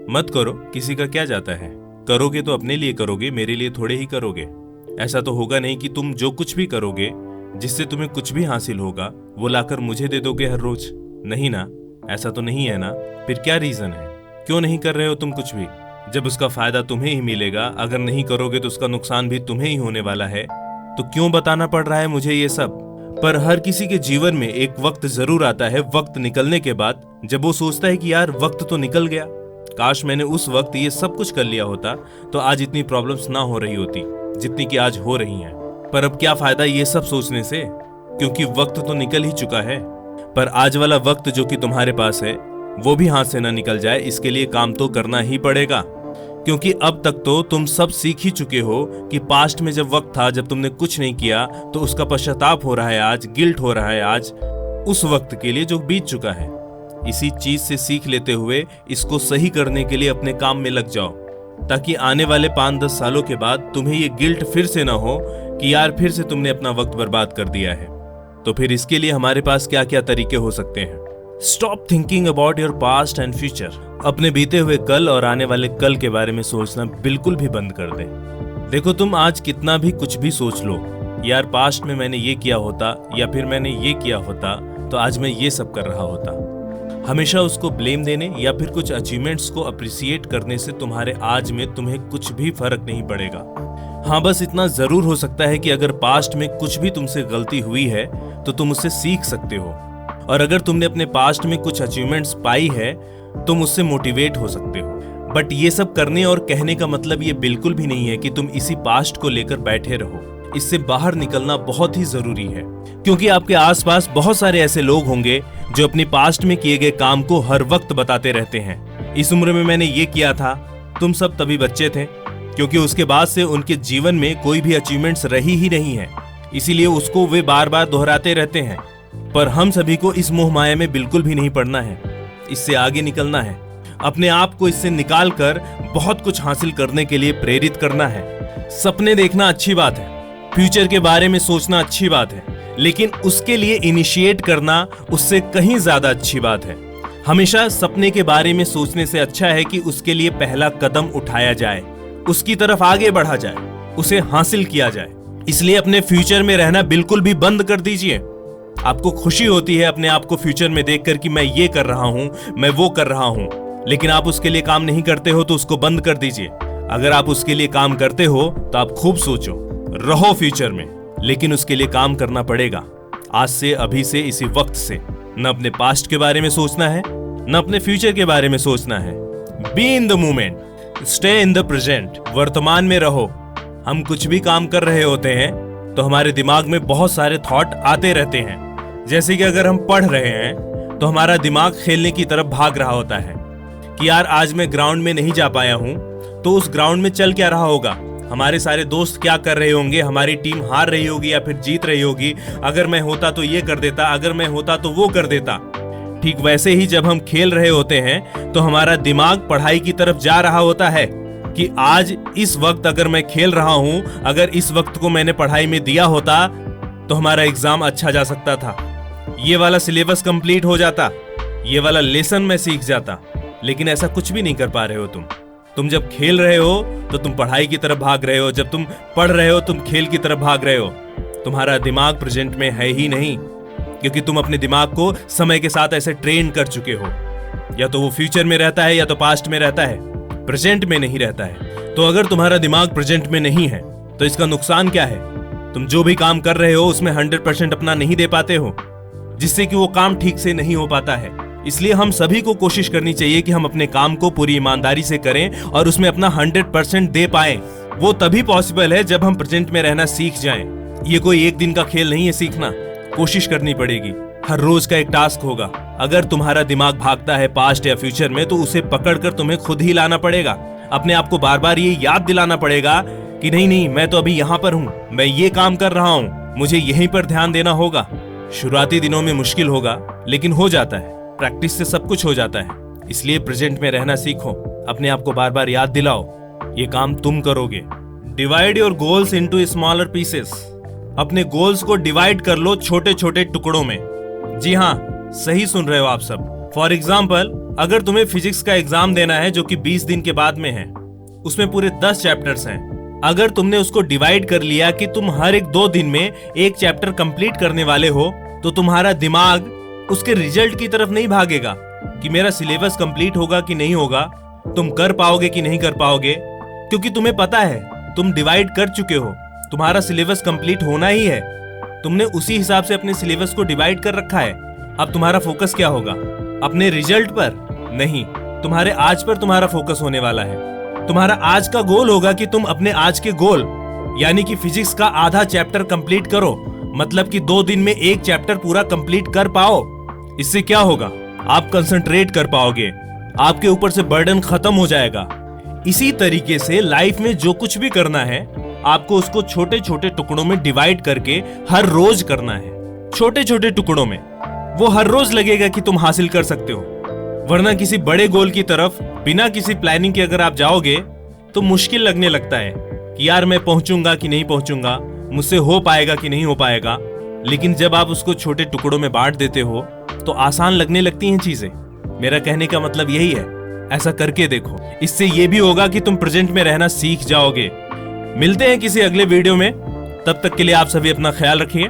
मत करो, किसी का क्या जाता है। करोगे तो अपने लिए करोगे, मेरे लिए थोड़े ही करोगे। ऐसा तो होगा नहीं कि तुम जो कुछ भी करोगे, जिससे तुम्हें कुछ भी हासिल होगा, वो लाकर मुझे दे दोगे हर रोज। नहीं ना, ऐसा तो नहीं है ना। फिर क्या रीजन है, क्यों नहीं कर रहे हो तुम कुछ भी, जब उसका फायदा तुम्हें ही मिलेगा। अगर नहीं करोगे तो उसका नुकसान भी तुम्हें ही होने वाला है, तो क्यों बताना पड़ रहा है मुझे ये सब। पर हर किसी के जीवन में एक वक्त जरूर आता है, वक्त निकलने के बाद, जब वो सोचता है कि यार वक्त तो निकल गया, काश मैंने उस वक्त ये सब कुछ कर लिया होता तो आज इतनी प्रॉब्लम्स ना हो रही होती जितनी कि आज हो रही हैं। पर अब क्या फायदा ये सब सोचने से, क्योंकि वक्त तो निकल ही चुका है। पर आज वाला वक्त जो कि तुम्हारे पास है वो भी हाथ से ना निकल जाए, इसके लिए काम तो करना ही पड़ेगा। क्योंकि अब तक तो तुम सब सीख ही चुके हो कि पास्ट में जब वक्त था, जब तुमने कुछ नहीं किया, तो उसका पश्चाताप हो रहा है आज, गिल्ट हो रहा है आज, उस वक्त के लिए जो बीत चुका है। इसी चीज से सीख लेते हुए इसको सही करने के लिए अपने काम में लग जाओ, ताकि आने वाले 5-10 सालों के बाद तुम्हें ये गिल्ट फिर से ना हो कि यार फिर से तुमने अपना वक्त बर्बाद कर दिया है। तो फिर इसके लिए हमारे पास क्या क्या तरीके हो सकते हैं। Stop thinking about your past and future. अपने बीते हुए कल और आने वाले कल के बारे में सोचना बिल्कुल भी बंद कर दे। देखो, तुम आज कितना भी कुछ भी सोच लो, यार पास्ट में मैंने ये किया होता या फिर मैंने ये किया होता तो आज मैं ये सब कर रहा होता। हमेशा उसको ब्लेम देने या फिर कुछ अचीवमेंट्स को अप्रिसिएट करने से तुम्हारे आज में तुम्हें कुछ भी फर्क नहीं पड़ेगा। हाँ, बस इतना जरूर हो सकता है कि अगर पास्ट में कुछ भी तुमसे गलती हुई है तो तुम उससे सीख सकते हो, और अगर तुमने अपने पास्ट में कुछ अचीवमेंट्स पाई है तुम उससे मोटिवेट हो सकते हो। बट ये सब करने और कहने का मतलब ये बिल्कुल भी नहीं है कि तुम इसी पास्ट को लेकर बैठे रहो। इससे बाहर निकलना बहुत ही जरूरी है, क्योंकि आपके आसपास बहुत सारे ऐसे लोग होंगे जो अपनी पास्ट में किए गए काम को हर वक्त बताते रहते हैं। इस उम्र में मैंने ये किया था, तुम सब तभी बच्चे थे, क्योंकि उसके बाद से उनके जीवन में कोई भी अचीवमेंट्स रही ही नहीं है, इसीलिए उसको वे बार बार दोहराते रहते हैं। पर हम सभी को इस मोह माया में बिल्कुल भी नहीं पड़ना है, इससे आगे निकलना है। अपने आप को इससे निकाल कर बहुत कुछ हासिल करने के लिए प्रेरित करना है। सपने देखना अच्छी बात है, फ्यूचर के बारे में सोचना अच्छी बात है, लेकिन उसके लिए इनिशिएट करना उससे कहीं ज्यादा अच्छी बात है। हमेशा सपने के बारे में सोचने से अच्छा है कि उसके लिए पहला कदम उठाया जाए, उसकी तरफ आगे बढ़ा जाए, उसे हासिल किया जाए। इसलिए अपने फ्यूचर में रहना बिल्कुल भी बंद कर दीजिए। आपको खुशी होती है अपने आप को फ्यूचर में देखकर कि मैं ये कर रहा हूं, मैं वो कर रहा हूं, लेकिन आप उसके लिए काम नहीं करते हो तो उसको बंद कर दीजिए। अगर आप उसके लिए काम करते हो तो आप खूब सोचो, रहो फ्यूचर में, लेकिन उसके लिए काम करना पड़ेगा। आज से, अभी से, इसी वक्त से। न अपने पास्ट के बारे में सोचना है, न अपने फ्यूचर के बारे में सोचना है। Be in the moment, stay in the present. वर्तमान में रहो। हम कुछ भी काम कर रहे होते हैं तो हमारे दिमाग में बहुत सारे थॉट आते रहते हैं। जैसे कि अगर हम पढ़ रहे हैं तो हमारा दिमाग खेलने की तरफ भाग रहा होता है कि यार आज मैं ग्राउंड में नहीं जा पाया हूं, तो उस ग्राउंड में चल क्या रहा होगा, हमारे सारे दोस्त क्या कर रहे होंगे, हमारी टीम हार रही होगी या फिर जीत रही होगी, अगर मैं होता तो ये कर देता, अगर मैं होता तो वो कर देता। ठीक वैसे ही जब हम खेल रहे होते हैं तो हमारा दिमाग पढ़ाई की तरफ जा रहा होता है कि आज इस वक्त अगर मैं खेल रहा हूं, अगर इस वक्त को मैंने पढ़ाई में दिया होता तो हमारा एग्जाम अच्छा जा सकता था, ये वाला सिलेबस कंप्लीट हो जाता, ये वाला लेसन मैं सीख जाता। लेकिन ऐसा कुछ भी नहीं कर पा रहे हो तुम जब खेल रहे हो तो तुम पढ़ाई की तरफ भाग रहे हो, जब तुम पढ़ रहे हो तुम खेल की तरफ भाग रहे हो। तुम्हारा दिमाग प्रेजेंट में है ही नहीं, क्योंकि तुम अपने दिमाग को समय के साथ ऐसे ट्रेन कर चुके हो, या तो वो फ्यूचर में रहता है या तो पास्ट में रहता है, प्रेजेंट में नहीं रहता है। तो अगर तुम्हारा दिमाग प्रेजेंट में नहीं है तो इसका नुकसान क्या है, तुम जो भी काम कर रहे हो उसमें 100% अपना नहीं दे पाते हो, जिससे कि वो काम ठीक से नहीं हो पाता है। इसलिए हम सभी को कोशिश करनी चाहिए कि हम अपने काम को पूरी ईमानदारी से करें और उसमें अपना 100% दे पाएं। वो तभी पॉसिबल है जब हम प्रेजेंट में रहना सीख जाएं। ये कोई एक दिन का खेल नहीं है, सीखना कोशिश करनी पड़ेगी, हर रोज का एक टास्क होगा। अगर तुम्हारा दिमाग भागता है पास्ट या फ्यूचर में तो उसे पकड़कर तुम्हें खुद ही लाना पड़ेगा। अपने आप को बार बार ये याद दिलाना पड़ेगा कि नहीं नहीं, मैं तो अभी यहाँ पर हूँ, मैं ये काम कर रहा हूँ, मुझे यहीं पर ध्यान देना होगा। शुरुआती दिनों में मुश्किल होगा, लेकिन हो जाता है, प्रैक्टिस से सब कुछ हो जाता है। इसलिए प्रेजेंट में रहना सीखो, अपने आप को बार बार याद दिलाओ, ये काम तुम करोगे। Divide your goals into smaller pieces. अपने गोल्स को डिवाइड कर लो छोटे छोटे टुकड़ों में। जी हाँ, सही सुन रहे हो आप सब। फॉर एग्जाम्पल, अगर तुम्हें फिजिक्स का एग्जाम देना है जो कि 20 दिन के बाद में है, उसमें पूरे 10 चैप्टर्स हैं। अगर तुमने उसको डिवाइड कर लिया कि तुम हर एक 2 दिन में एक चैप्टर कंप्लीट करने वाले हो, तो तुम्हारा दिमाग उसके रिजल्ट की तरफ नहीं भागेगा कि मेरा सिलेबस कंप्लीट होगा कि नहीं होगा, तुम कर पाओगे कि नहीं कर पाओगे, क्योंकि तुम्हें पता है तुम डिवाइड कर चुके हो, तुम्हारा सिलेबस कंप्लीट होना ही है। तुमने उसी हिसाब से अपने सिलेबस को डिवाइड कर रखा है। अब तुम्हारा फोकस क्या होगा? अपने रिजल्ट पर नहीं, तुम्हारे आज पर तुम्हारा फोकस होने वाला है। तुम्हारा आज का गोल होगा कि तुम अपने आज के गोल यानी कि फिजिक्स का आधा चैप्टर कंप्लीट करो, मतलब कि 2 दिन में एक चैप्टर पूरा कंप्लीट कर पाओ। इससे क्या होगा? आप कंसंट्रेट कर पाओगे, आपके ऊपर से बर्डन खत्म हो जाएगा। इसी तरीके से लाइफ में जो कुछ भी करना है, आपको उसको छोटे छोटे टुकड़ों में डिवाइड करके हर रोज करना है। छोटे छोटे टुकड़ों में वो हर रोज लगेगा कि तुम हासिल कर सकते हो, वरना किसी बड़े गोल की तरफ बिना किसी प्लानिंग के अगर आप जाओगे तो मुश्किल लगने लगता है कि यार मैं पहुंचूंगा कि नहीं पहुंचूंगा, मुझसे हो पाएगा कि नहीं हो पाएगा। लेकिन जब आप उसको छोटे टुकड़ों में बांट देते हो तो आसान लगने लगती हैं चीजें। मेरा कहने का मतलब यही है, ऐसा करके देखो। इससे ये भी होगा कि तुम प्रेजेंट में रहना सीख जाओगे। मिलते हैं किसी अगले वीडियो में, तब तक के लिए आप सभी अपना ख्याल रखिए।